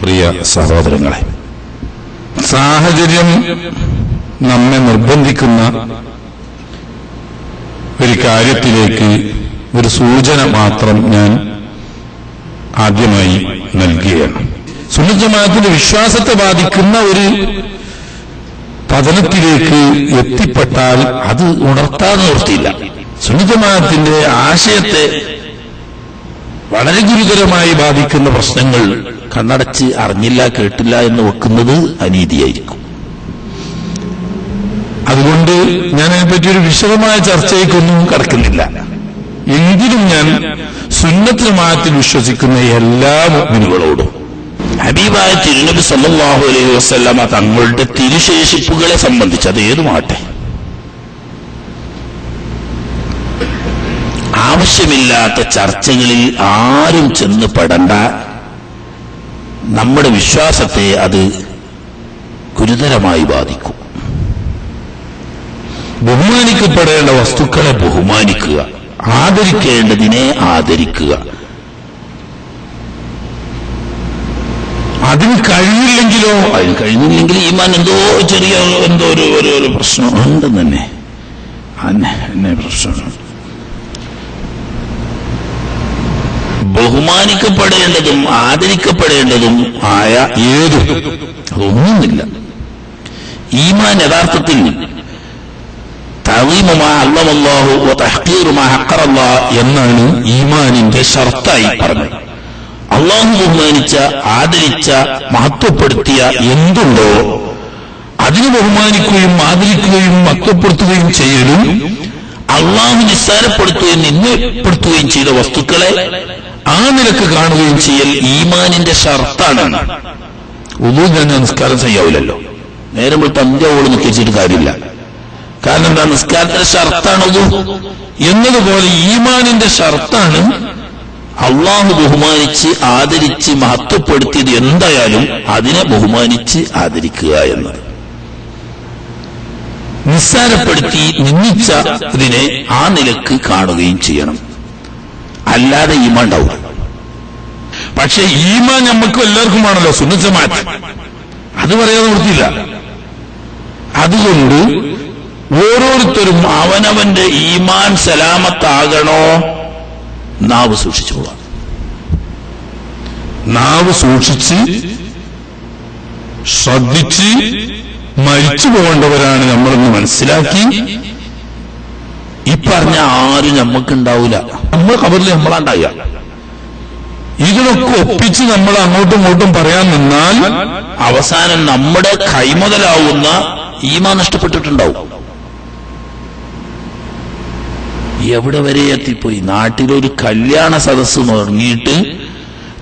പ്രിയ സഹോദരങ്ങളെ, സാഹചര്യം നമ്മെ നിർബന്ധിക്കുന്ന ഒരു കാര്യത്തിലേക്ക് ഒരു സൂചന മാത്രം ഞാൻ ആദ്യമായി നൽകുകയാണ്. സുന്നത്ത് ജമാഅത്തിന്റെ വിശ്വാസത്തെ ബാധിക്കുന്ന ഒരു പതനത്തിലേക്ക് എത്തിപ്പെട്ടാൽ അത് ഉണർത്താതെ നിർത്തിയില്ല. സുന്നത്ത് ജമാഅത്തിന്റെ ആശയത്തെ വളരെ ഗുരുതരമായി ബാധിക്കുന്ന പ്രശ്നങ്ങൾ കണ്ണടച്ച് അറിഞ്ഞില്ല കേട്ടില്ല എന്ന് വെക്കുന്നത് അനീതിയായിരിക്കും. അതുകൊണ്ട് ഞാൻ അതിനെപ്പറ്റിയൊരു വിശദമായ ചർച്ചയ്ക്കൊന്നും കടക്കുന്നില്ല. എങ്കിലും ഞാൻ സുന്നത്ത് ജമാഅത്തിൽ വിശ്വസിക്കുന്ന എല്ലാ മുഅ്മിനുകളോടും ഹബീബായ തിരുനബി സല്ലല്ലാഹു അലൈഹി വസല്ലമ തങ്ങളുടെ തിരുശേഷിപ്പുകളെ സംബന്ധിച്ച് അത് ഏതുമാട്ടെ ആവശ്യമില്ലാത്ത ചർച്ചകളിൽ ആരും ചെന്ന് പെടണ്ട. നമ്മുടെ വിശ്വാസത്തെ അത് ഗുരുതരമായി ബാധിക്കും. ബഹുമാനിക്കപ്പെടേണ്ട വസ്തുക്കളെ ബഹുമാനിക്കുക, ആദരിക്കേണ്ടതിനെ ആദരിക്കുക. അതിന് കഴിയുന്നില്ലെങ്കിൽ ഈമാൻ എന്തോ ഒരു പ്രശ്നം ഉണ്ടെന്ന് തന്നെ പ്രശ്നമാണ്. ബഹുമാനിക്കപ്പെടേണ്ടതും ആദരിക്കപ്പെടേണ്ടതും ആയ ഏതും അതൊന്നുമില്ല. ഈമാൻ യഥാർത്ഥത്തിൽ തഅ്ളീമു മാ അല്ലമല്ലാഹു വ തഹ്ഖീറു മാ ഹഖറല്ലാഹ് എന്നാണ് ഈമാനിന്റെ ഷർത്തായി പറഞ്ഞത്. അള്ളാഹു ബഹുമാനിച്ച, ആദരിച്ച, മഹത്വപ്പെടുത്തിയ എന്തുണ്ടോ അതിന് ബഹുമാനിക്കുകയും ആദരിക്കുകയും മഹത്വപ്പെടുത്തുകയും ചെയ്യലും, അള്ളാഹു നിസ്സാരപ്പെടുത്തുകയും നിന്ദപ്പെടുത്തുകയും ചെയ്ത വസ്തുക്കളെ ആ നിലക്ക് കാണുകയും ചെയ്യൽ ഈമാനിന്റെ ഷർത്താണ്. ഉദു തന്നെ നിസ്കാരം ചെയ്യാവില്ലല്ലോ, നേരം വിട്ട് അന്ത്യോട് നിൽക്കിച്ചിട്ട് കാര്യമില്ല. കാരണം എന്താ, നിസ്കാരത്തിന്റെ ഷർത്താണ് ഉദു എന്നതുപോലെ ഈമാനിന്റെ ഷർത്താണ് അള്ളാഹു ബഹുമാനിച്ച് ആദരിച്ച് മഹത്വപ്പെടുത്തിയത് എന്തായാലും അതിനെ ബഹുമാനിച്ച് ആദരിക്കുക എന്നത്. നിസ്സാരപ്പെടുത്തി നിന്ദിച്ച ഇതിനെ ആ നിലക്ക് കാണുകയും ചെയ്യണം, അല്ലാതെ ഈമാൻ ഉണ്ടാവും. പക്ഷെ ഈമാൻ നമുക്ക് എല്ലാവർക്കും ആണല്ലോ സുന്നത്ത് ജമാഅത്ത്, അത് പറയാതെ നിർത്തിയില്ല. അതുകൊണ്ട് ഓരോരുത്തരും അവനവന്റെ ഈമാൻ സലാമത്താകണോ നാവ് സൂക്ഷിച്ചോളാം. നാവ് സൂക്ഷിച്ച് ശ്രദ്ധിച്ച് മരിച്ചു പോകേണ്ടവരാണ് നമ്മളെന്ന് മനസ്സിലാക്കി ഈ പറഞ്ഞ ആരും നമ്മക്കുണ്ടാവില്ല. നമ്മൾ ഖബറിൽ നമ്മളാണ്ടായ ഇതിനൊക്കെ ഒപ്പിച്ച് നമ്മൾ അങ്ങോട്ടും ഇങ്ങോട്ടും പറയാൻ നിന്നാൽ അവസാനം നമ്മുടെ കൈമുതലാവുന്ന ഈമാൻ നഷ്ടപ്പെട്ടിട്ടുണ്ടാവും. എവിടെ വരെ എത്തിപ്പോയി? നാട്ടിലൊരു കല്യാണ സദസ്സ് തുടങ്ങിയിട്ട്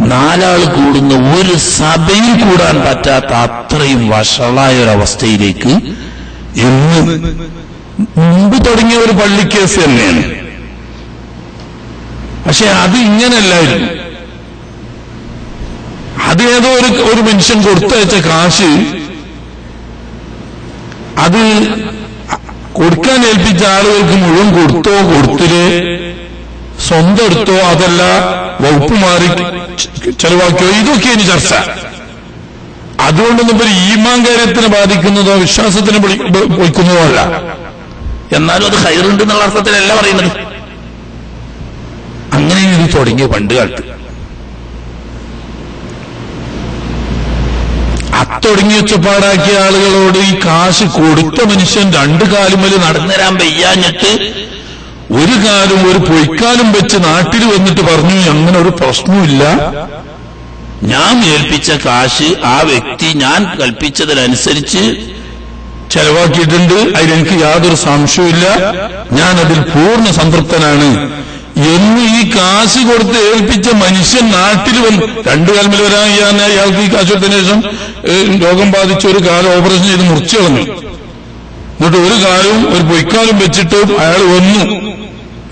4 ആൾ കൂടുന്ന ഒരു സഭയിൽ കൂടാൻ പറ്റാത്ത അത്രയും വഷളായ ഒരവസ്ഥയിലേക്ക് ഇന്ന് മുമ്പ് തുടങ്ങിയ ഒരു പള്ളിക്കേസ് തന്നെയാണ്. പക്ഷെ അത് ഇങ്ങനെയല്ലായിരുന്നു. അത് ഏതോ ഒരു മനുഷ്യൻ കൊടുത്തയച്ച കാശ് അത് കൊടുക്കാൻ ഏൽപ്പിച്ച ആളുകൾക്ക് മുഴുവൻ കൊടുത്തോ കൊടുത്തില്ലേ, സ്വന്തം എടുത്തോ, അതല്ല വകുപ്പ് മാറി ചെലവാക്കിയോ, ഇതൊക്കെ ഇനി ചർച്ച. അതുകൊണ്ടൊന്നും ഒരു ഈമാൻ കാര്യത്തിനെ ബാധിക്കുന്നതോ വിശ്വാസത്തിനെ പൊയ്ക്കുന്നതോ അല്ല. എന്നാലും അത് ഖൈറുണ്ട് എന്നുള്ള അർത്ഥത്തിലല്ല പറയുന്നത്. അങ്ങനെ ഇത് തുടങ്ങിയ പണ്ട് കാലത്ത് അത്തൊടങ്ങി ഒച്ചപ്പാടാക്കിയ ആളുകളോട് ഈ കാശ് കൊടുത്ത മനുഷ്യൻ 2 കാലുമേൽ നടന്നു തരാൻ വയ്യാഞ്ഞിട്ട് ഒരു കാലും ഒരു പൊയ്ക്കാലും വെച്ച് നാട്ടിൽ വന്നിട്ട് പറഞ്ഞു, അങ്ങനെ ഒരു പ്രശ്നമില്ല, ഞാൻ ഏൽപ്പിച്ച കാശ് ആ വ്യക്തി ഞാൻ കൽപ്പിച്ചതിനനുസരിച്ച് ചെലവാക്കിയിട്ടുണ്ട്, അതിലെനിക്ക് യാതൊരു സംശയമില്ല, ഞാനതിൽ പൂർണ്ണ സംതൃപ്തനാണ് എന്ന് ഈ കാശ് കൊടുത്ത് ഏൽപ്പിച്ച മനുഷ്യൻ നാട്ടിൽ വന്ന് 2 കാലം വരാൻ അയാൾക്ക് ഈ കാശ് കൊടുത്തതിന് ശേഷം രോഗം ബാധിച്ച ഒരു കാലം ഓപ്പറേഷൻ ചെയ്ത് മുറിച്ചു കളഞ്ഞു. എന്നിട്ട് ഒരു കാലവും ഒരു പൊയ്ക്കാലും വെച്ചിട്ട് അയാൾ വന്നു.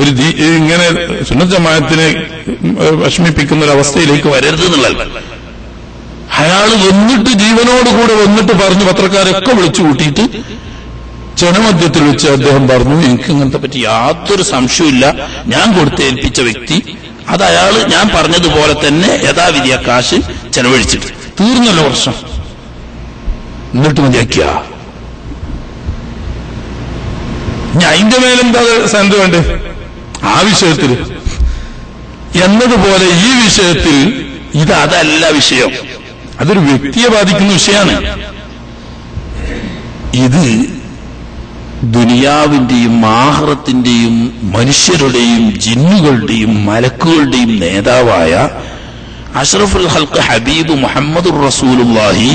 ഒരു ഇങ്ങനെ സുന്നത്ത് ജമാഅത്തിനെ വിഷമിപ്പിക്കുന്ന ഒരവസ്ഥയിലേക്ക് വരരുത് എന്നുള്ളത്. അയാൾ വന്നിട്ട് ജീവനോടുകൂടെ വന്നിട്ട് പറഞ്ഞു, പത്രക്കാരൊക്കെ വിളിച്ചു കൂട്ടിയിട്ട് ജനമധ്യത്തിൽ വെച്ച് അദ്ദേഹം പറഞ്ഞു, എനിക്ക് ഇങ്ങനത്തെ പറ്റി യാതൊരു സംശയമില്ല, ഞാൻ കൊടുത്തേൽപ്പിച്ച വ്യക്തി അത് അയാൾ ഞാൻ പറഞ്ഞതുപോലെ തന്നെ യഥാവിധി ആ കാശ് ചെലവഴിച്ചിട്ട് തീർന്നല്ലോ പ്രശ്നം. എന്നിട്ട് മതിയാക്കിയ ഞാൻ അതിന്റെ മേലെന്താ സെന്റ് വേണ്ടേ ആ വിഷയത്തിൽ എന്നതുപോലെ ഈ വിഷയത്തിൽ അതല്ല വിഷയം. അതൊരു വ്യക്തിയെ ബാധിക്കുന്ന വിഷയമാണ്. ഇത് ദുനിയാവിന്റെയും ആഖിറത്തിന്റെയും മനുഷ്യരുടെയും ജിന്നുകളുടെയും മലക്കുകളുടെയും നേതാവായ അഷ്റഫുൽ ഖൽഖ് ഹബീബ് മുഹമ്മദുർ റസൂലുള്ളാഹി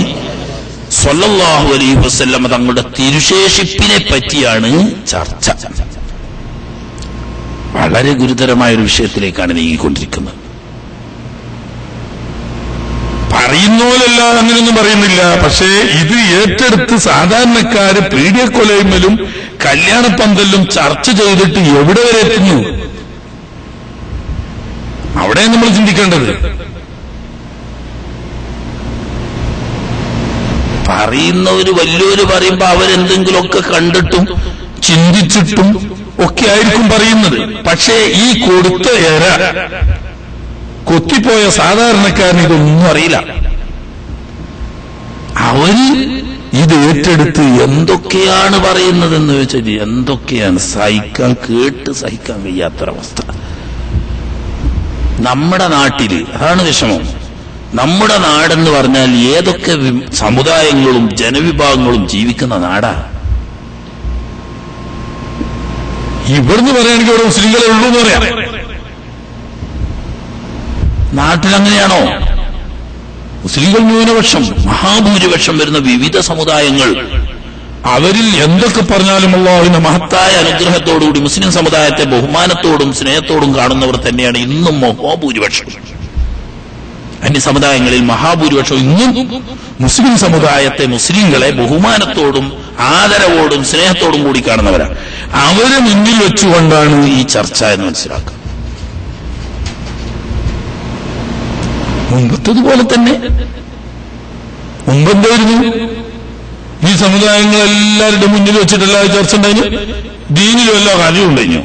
സ്വല്ലല്ലാഹു അലൈഹി വസല്ലം തങ്ങളുടെ തിരുശേഷിപ്പിനെ പറ്റിയാണ് ചർച്ച. വളരെ ഗുരുതരമായ ഒരു വിഷയത്തിലേക്കാണ് നീങ്ങിക്കൊണ്ടിരിക്കുന്നത്. പറയുന്നോലല്ല, അങ്ങനെയൊന്നും പറയുന്നില്ല. പക്ഷേ ഇത് ഏറ്റെടുത്ത് സാധാരണക്കാര് പീഡിയക്കൊലയിലും കല്യാണപ്പന്തലിലും ചർച്ച ചെയ്തിട്ട് എവിടെ വരെ എത്തുന്നു? അവിടെ നമ്മൾ ചിന്തിക്കേണ്ടത്. പറയുന്നവര് വലിയൊരു പറയുമ്പോ അവരെന്തെങ്കിലുമൊക്കെ കണ്ടിട്ടും ചിന്തിച്ചിട്ടും ഒക്കെ ആയിരിക്കും പറയുന്നത്. പക്ഷേ ഈ കൊടുത്ത ഏര കൊത്തിപ്പോയ സാധാരണക്കാരന് ഇതൊന്നും അറിയില്ല. അവര് ഇത് ഏറ്റെടുത്ത് എന്തൊക്കെയാണ് പറയുന്നതെന്ന് വെച്ചാൽ എന്തൊക്കെയാണ് കേട്ട് സഹിക്കാൻ കഴിയാത്തൊരവസ്ഥ. നമ്മുടെ നാട്ടില് അതാണ് വിഷമം. നമ്മുടെ നാടെന്ന് പറഞ്ഞാൽ ഏതൊക്കെ സമുദായങ്ങളും ജനവിഭാഗങ്ങളും ജീവിക്കുന്ന നാടാ. ഇവിടുന്ന് പറയുകയാണെങ്കിൽ ഇവിടെ മുസ്ലിങ്ങളെ ഉള്ളൂ എന്ന് പറയാം. നാട്ടിലങ്ങനെയാണോ? മുസ്ലിങ്ങൾ ന്യൂനപക്ഷം, മഹാഭൂരിപക്ഷം വരുന്ന വിവിധ സമുദായങ്ങൾ, അവരിൽ എന്തൊക്കെ പറഞ്ഞാലും അല്ലാഹുവിന്റെ മഹത്തായ അനുഗ്രഹത്തോടുകൂടി മുസ്ലിം സമുദായത്തെ ബഹുമാനത്തോടും സ്നേഹത്തോടും കാണുന്നവർ തന്നെയാണ് ഇന്നും മഹാഭൂരിപക്ഷം. അന്യ സമുദായങ്ങളിൽ മഹാഭൂരിപക്ഷം ഇന്നും മുസ്ലിം സമുദായത്തെ, മുസ്ലിങ്ങളെ ബഹുമാനത്തോടും ആദരവോടും സ്നേഹത്തോടും കൂടി കാണുന്നവരാണ്. അവരെ മുന്നിൽ വെച്ചുകൊണ്ടാണ് ഈ ചർച്ച എന്ന് മനസ്സിലാക്കുക. മുമ്പത്തതുപോലെ തന്നെ മുമ്പെന്തായിരുന്നു? ഈ സമുദായങ്ങളെല്ലാവരുടെ മുന്നിൽ വെച്ചിട്ടല്ല ചർച്ച ഉണ്ടായിരുന്നു. ദീനിലും എല്ലാ കാര്യവും ഉണ്ടായിരുന്നു.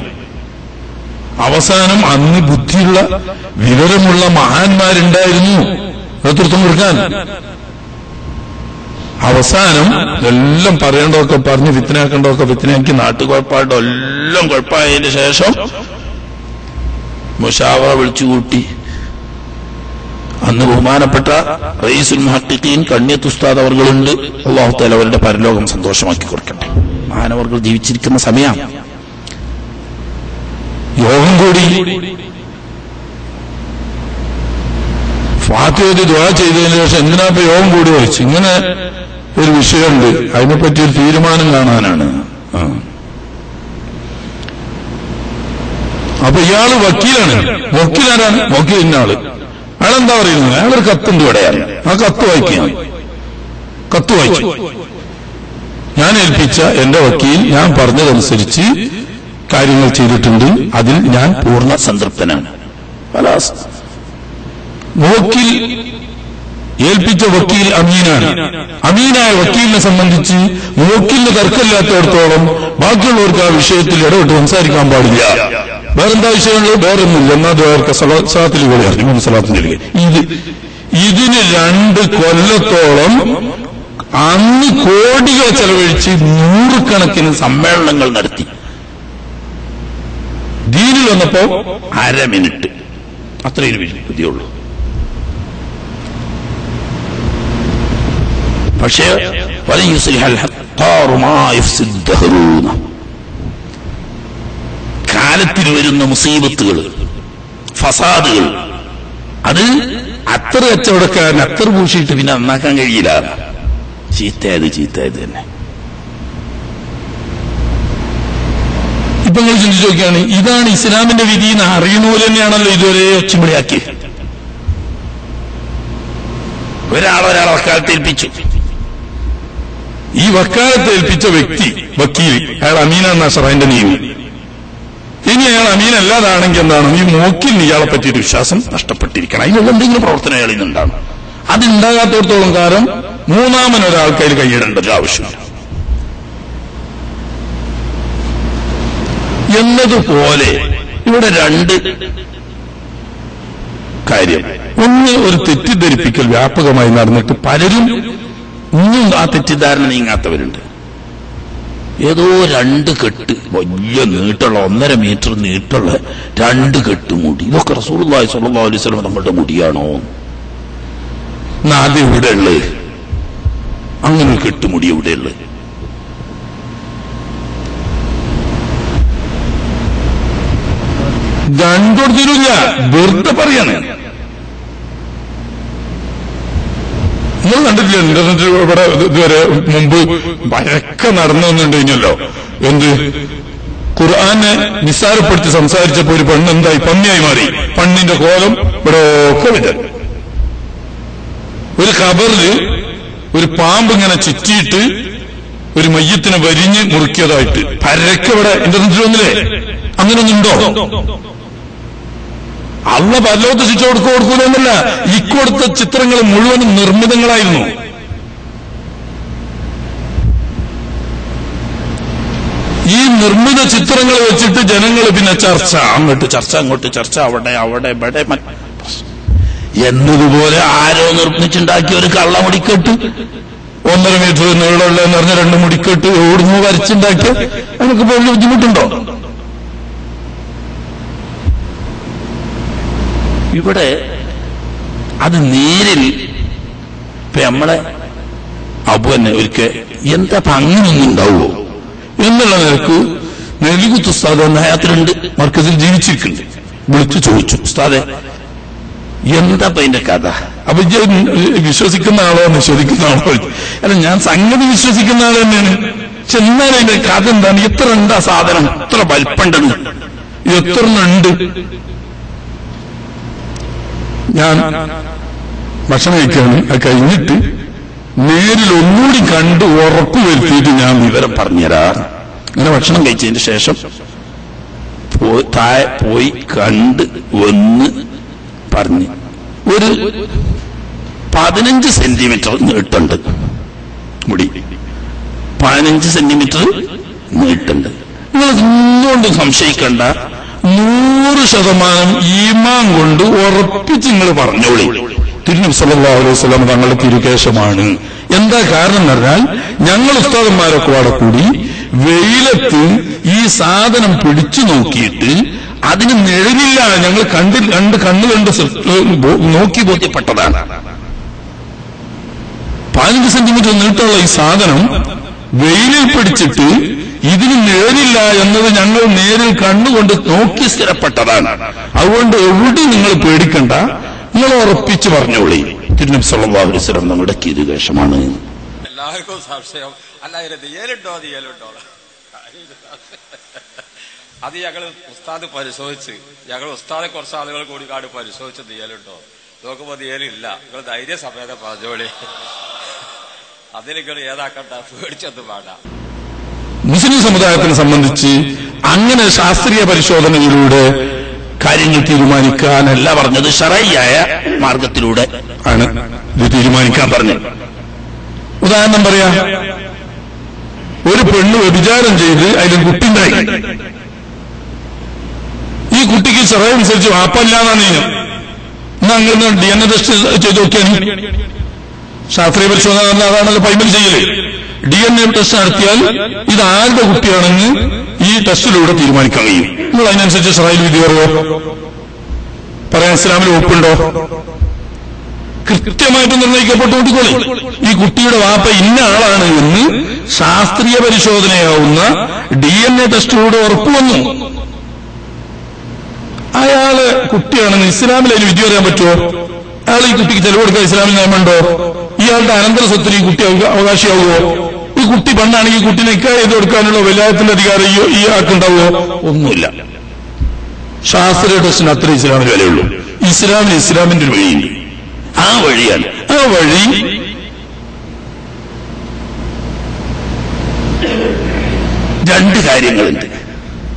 അവസാനം അന്ന് ബുദ്ധിയുള്ള വിവരമുള്ള മഹാന്മാരുണ്ടായിരുന്നു നേതൃത്വം കൊടുക്കാൻ. അവസാനം എല്ലാം പറയേണ്ടതൊക്കെ പറഞ്ഞ് ഫിത്നാക്കേണ്ടതൊക്കെ ഫിത്നാക്കി, നാട്ടുകുഴപ്പായിട്ട് എല്ലാം കുഴപ്പമായതിന് ശേഷം മുശാവറ വിളിച്ചുകൂട്ടി. അന്ന് ബഹുമാനപ്പെട്ട റഈസുൽ മുഹഖ്ഖീൻ കണ്ണിയത്ത് ഉസ്താദ് അവർകളുണ്ട്. അല്ലാഹു തആല അവരുടെ പരലോകം സന്തോഷമാക്കി കൊടുക്കട്ടെ. മഹാനവർകൾ ജീവിച്ചിരിക്കുന്ന സമയം യോഗം കൂടി ഫാത്തിഹ ദുആ ചെയ്തതിനു ശേഷം എന്തിനാ ഇപ്പൊ യോഗം കൂടി വിളിച്ചു? ഇങ്ങനെ ഒരു വിഷയമുണ്ട്, അതിനെപ്പറ്റി ഒരു തീരുമാനം കാണാനാണ്. അപ്പൊ ഇയാള് വക്കീലാണ്. വക്കീലാരാണ്? വക്കീലിന്റെ ആള്. അയാളെന്താ പറയുന്നത്? അയാളൊരു കത്തുണ്ട് ഇവിടെയാണ്. ആ കത്ത് വായിക്കുകയാണ്. കത്ത് വായിച്ചു. ഞാൻ ഏൽപ്പിച്ച എന്റെ വക്കീൽ ഞാൻ പറഞ്ഞതനുസരിച്ച് കാര്യങ്ങൾ ചെയ്തിട്ടുണ്ട്, അതിൽ ഞാൻ പൂർണ്ണ സംതൃപ്തനാണ്. വക്കീൽ ഏൽപ്പിച്ച വക്കീൽ അമീനാണ്. അമീനായ വക്കീലിനെ സംബന്ധിച്ച് വക്കീലിന് തർക്കമില്ലാത്തടത്തോളം ബാക്കിയുള്ളവർക്ക് ആ വിഷയത്തിൽ ഇടപെട്ട് സംസാരിക്കാൻ പാടില്ല. വേറെന്താ വിഷയമുള്ളത്? വേറൊന്നുമില്ല. എന്നാ അവർക്ക് സലാത്തിൽ കൂടെ അറിഞ്ഞു സലാത്തിന്റെ ഇതിന് 2 കൊല്ലത്തോളം അന്ന് കോടികൾ ചെലവഴിച്ച് 100 കണക്കിന് സമ്മേളനങ്ങൾ നടത്തി. ദീനിൽ വന്നപ്പോ 1/2 മിനിറ്റ് അത്രയും വിധിയുള്ളൂ. പക്ഷേ കാലത്തിൽ വരുന്ന മുസീബത്തുകൾ, ഫസാദുകൾ, അത് അത്ര കച്ചവടക്കാരൻ അത്ര പൂശിയിട്ട് പിന്നെ നന്നാക്കാൻ കഴിയില്ല. ചീത്തയത് തന്നെ. ഇപ്പൊ നിങ്ങൾ ചിന്തിച്ചു നോക്കിയാണ്, ഇതാണ് ഇസ്ലാമിന്റെ വിധി എന്ന് അറിയുന്നപോലെ തന്നെയാണല്ലോ ഇതുവരെ ഒച്ചമ്പിളിയാക്കി. ഒരാളെ വക്കാലത്ത് ഏൽപ്പിച്ചു. ഈ വക്കാലത്ത് ഏൽപ്പിച്ച വ്യക്തി വക്കീൽ, അയാൾ അമീനാണ് ഷറൈന്റെ നിയമി. ഇനി അയാൾ അമീനല്ലാതാണെങ്കിൽ എന്താണ്? ഈ മോക്കിൽ ഇയാളെ പറ്റിയൊരു വിശ്വാസം നഷ്ടപ്പെട്ടിരിക്കണം. അതിനുള്ള എന്തെങ്കിലും പ്രവർത്തനം അയാളിൽ നിന്നുണ്ടാണ്. അതുണ്ടാകാത്തോടത്തോളം കാലം മൂന്നാമനൊരാൾക്കതിൽ കൈയിടേണ്ട ഒരു ആവശ്യമില്ല. എന്നതുപോലെ ഇവിടെ 2 കാര്യം. ഒന്ന്, ഒരു തെറ്റിദ്ധരിപ്പിക്കൽ വ്യാപകമായി നടന്നിട്ട് പലരും ഇന്നും ആ തെറ്റിദ്ധാരണ നീങ്ങാത്തവരുണ്ട്. ഏതോ 2 കെട്ട് വലിയ നീട്ടുള്ള 1.5 മീറ്റർ നീട്ടുള്ള 2 കെട്ട് മുടി, ഇതൊക്കെ റസൂലുള്ളാഹി സ്വല്ലല്ലാഹു അലൈഹി വസല്ലം നമ്മുടെ മുടിയാണോ? അത് എവിടെ ഉള്ളത്? അങ്ങനെ ഒരു കെട്ടുമുടി എവിടെയുള്ളത്? രണ്ടോടത്തില്ല, വെറുതെ പറയാണ്. നിങ്ങൾ കണ്ടിട്ടില്ല ഇന്റർനെറ്റ് ഇവിടെ ഇതുവരെ മുമ്പ് ഭയക്കെ നടന്നു വന്നിട്ടുണ്ടല്ലോ. എന്ത് ഖുർആനെ നിസ്സാരപ്പെടുത്തി സംസാരിച്ചപ്പോ ഒരു പെണ്ണ് എന്തായി പന്നിയായി മാറി. പണ്ണിന്റെ കോലം ഇവിടെ ഒക്കെ വിധ. ഒരു ഖബറില് ഒരു പാമ്പ് ഇങ്ങനെ ചുറ്റിയിട്ട് ഒരു മയ്യത്തിനെ വരിഞ്ഞ് മുറുക്കിയതായിട്ട് പരക്കെ ഇവിടെ ഇന്റർനെറ്റിൽ വന്നില്ലേ? അങ്ങനെയൊന്നുണ്ടോ? അള്ള പരലോകത്ത് ശിക്ഷ കൊടുക്കൂലെന്നല്ല, ഇക്കൊടുത്ത ചിത്രങ്ങൾ മുഴുവനും നിർമ്മിതങ്ങളായിരുന്നു. ഈ നിർമ്മിത ചിത്രങ്ങൾ വെച്ചിട്ട് ജനങ്ങൾ പിന്നെ ചർച്ച അങ്ങോട്ട് ചർച്ച അങ്ങോട്ട് ചർച്ച, അവിടെ അവിടെ ഇവിടെ എന്നതുപോലെ ആരോ നിർമ്മിച്ചുണ്ടാക്കിയ ഒരു കള്ളമുടിക്കെട്ട് 1.5 മീറ്റർ നീളമുള്ള എന്ന് പറഞ്ഞ 2 മുടിക്കെട്ട് ഓടുന്നു വരച്ചുണ്ടാക്കിയ അതിനൊക്കെ വലിയ ബുദ്ധിമുട്ടുണ്ടോ? ഇവിടെ അത് നേരിൽ ഇപ്പൊ നമ്മളെ അബു തന്നെ ഒരിക്കൽ എന്താ അങ്ങനൊന്നും ഉണ്ടാവുമോ എന്നുള്ള നിലക്ക് നെല്ലിക്കുത്ത് ഉസ്താദ് എന്ന ഹയാത്തിലുണ്ട്, മർക്കസിൽ ജീവിച്ചിരിക്കുന്നുണ്ട്. വിളിച്ചു ചോദിച്ചു, ഉസ്താദെ എന്താ അതിന്റെ കഥ? അപ്പൊ വിശ്വസിക്കുന്ന ആളോ നിഷേധിക്കുന്ന ആളോ? അല്ല, ഞാൻ സംഗതി വിശ്വസിക്കുന്ന ആൾ തന്നെയാണ്. പക്ഷെ എന്നാലും അതിന്റെ കഥ എന്താണ്? എത്ര ഉണ്ട് ആ സാധനം? എത്ര വലിപ്പുണ്ടെന്ന്, എത്ര ഉണ്ട്? ഞാൻ ഭക്ഷണം കഴിക്കാണ്. അത് കഴിഞ്ഞിട്ട് നേരിൽ ഒന്നുകൂടി കണ്ട് ഉറപ്പ് വരുത്തിയിട്ട് ഞാൻ വിവരം പറഞ്ഞുതരാം. അങ്ങനെ ഭക്ഷണം കഴിച്ചതിന് ശേഷം താഴെ പോയി കണ്ട് വന്ന് പറഞ്ഞ് ഒരു 15 സെന്റിമീറ്റർ നീട്ടുണ്ട് മുടി, 15 സെന്റിമീറ്റർ നീട്ടുണ്ട്. നിങ്ങൾ എന്തുകൊണ്ട് സംശയിക്കണ്ട, 100% ഈമാൻ കൊണ്ട് ഉറപ്പിച്ച് നിങ്ങൾ പറഞ്ഞോളി തിരുനബി സല്ലല്ലാഹു അലൈഹി വസല്ലം തങ്ങളുടെ തിരുകേശമാണ്. എന്താ കാരണം എന്ന് പറഞ്ഞാൽ, ഞങ്ങൾ ഉസ്താദന്മാരൊക്കെ അവിടെ കൂടി വെയിലത്ത് ഈ സാധനം പിടിച്ചു നോക്കിയിട്ട് അതിന് നിഴലില്ല, ഞങ്ങൾ കണ്ണുകണ്ട് നോക്കി ബോധ്യപ്പെട്ടതാണ്. 15 സെന്റിമീറ്റർ നീട്ടമുള്ള ഈ സാധനം വെയിലിൽ പിടിച്ചിട്ട് ഇതിന് നിഴലില്ല എന്നത് ഞങ്ങൾ നേരിൽ കണ്ണുകൊണ്ട് നോക്കി സ്ഥിരപ്പെട്ടതാണ്. അതുകൊണ്ട് എവിടെ നിങ്ങൾ പേടിക്കണ്ട, നിങ്ങൾ ഉറപ്പിച്ച് പറഞ്ഞോളി തിരുനബി സല്ലല്ലാഹു അലൈഹി വസല്ലം നമ്മുടെ തിരുകേശമാണ്. എല്ലാവർക്കും സംശയം, അല്ല ദിയലുണ്ടോ അത് ഞങ്ങൾ ഉസ്താദ് പരിശോധിച്ച്, ഞങ്ങൾ ഉസ്താദെ കുറച്ച് ആളുകൾ കൂടി കാട് പരിശോധിച്ച് ദിയലുണ്ടോ നോക്കുമ്പോ ദിയലില്ല. നിങ്ങൾ ധൈര്യസമേതം പറഞ്ഞോളി, അതിൽ നിങ്ങൾ ഏതാക്കണ്ട, പേടിച്ചൊന്നും വേണ്ട. മുസ്ലിം സമുദായത്തിനെ സംബന്ധിച്ച് അങ്ങനെ ശാസ്ത്രീയ പരിശോധനയിലൂടെ കാര്യങ്ങൾ തീരുമാനിക്കാനല്ല പറഞ്ഞത്, ശറഈയായ മാർഗത്തിലൂടെ ആണ് ഇത് തീരുമാനിക്കാൻ പറഞ്ഞത്. ഉദാഹരണം പറയാം, ഒരു പെണ്ണ് വ്യഭിചാരം ചെയ്ത് അതിലൊരു കുട്ടിണ്ടായി. ഈ കുട്ടിക്ക് ശറഈ അനുസരിച്ച് വാപ്പല്ലാന്നാണ് നിയമം. എന്നാ അങ്ങനെ DNA ടെസ്റ്റ് ചെയ്ത് നോക്കിയാൽ ശാസ്ത്രീയ പരിശോധന അതാണല്ലോ പൈമൽ ചെയ്യല്. DNA ടെസ്റ്റ് നടത്തിയാൽ ഇത് ആരുടെ കുട്ടിയാണെന്ന് ഈ ടെസ്റ്റിലൂടെ തീരുമാനിക്കാൻ കഴിയും. നിങ്ങൾ അതിനനുസരിച്ച് ശറഈൽ വിധി പറയോ? പറയാൻ ഇസ്ലാമിൽ ഒപ്പുണ്ടോ? കൃത്യമായിട്ട് നിർണ്ണയിക്കപ്പെട്ടുകൊണ്ടിക്കോളി. ഈ കുട്ടിയുടെ വാപ്പ ഇന്ന ആളാണ് എന്ന് ശാസ്ത്രീയ പരിശോധനയാവുന്ന DNA ടെസ്റ്റിലൂടെ ഉറപ്പുവന്നു. അയാള് കുട്ടിയാണെന്ന് ഇസ്ലാമിൽ അതിന് വിധി പറയാൻ പറ്റുമോ? അയാൾ ഈ കുട്ടിക്ക് ചെലവ് കൊടുക്കാൻ ഇസ്ലാമിൽ നിയമമുണ്ടോ? ഇയാളുടെ അനന്തര സ്വത്തിന് ഈ കുട്ടി അവകാശിയാവുമോ? ഈ കുട്ടി പണ്ടാണെങ്കിൽ ഈ കുട്ടിനെ നിക്കാഹ് ചെയ്ത് കൊടുക്കാനുള്ള വിലായത്തിന്റെ അധികാരം ഈ ആൾക്കുണ്ടാവുമോ? ഒന്നുമില്ല. ശാസ്ത്രീയ ടെസ്റ്റിന് അത്ര ഇസ്ലാമിന് വിലയുള്ളൂ. ഇസ്ലാമിന്റെ ഒരു വഴിയുണ്ട്, ആ വഴിയാണ്. ആ വഴി രണ്ട് കാര്യങ്ങളുണ്ട്.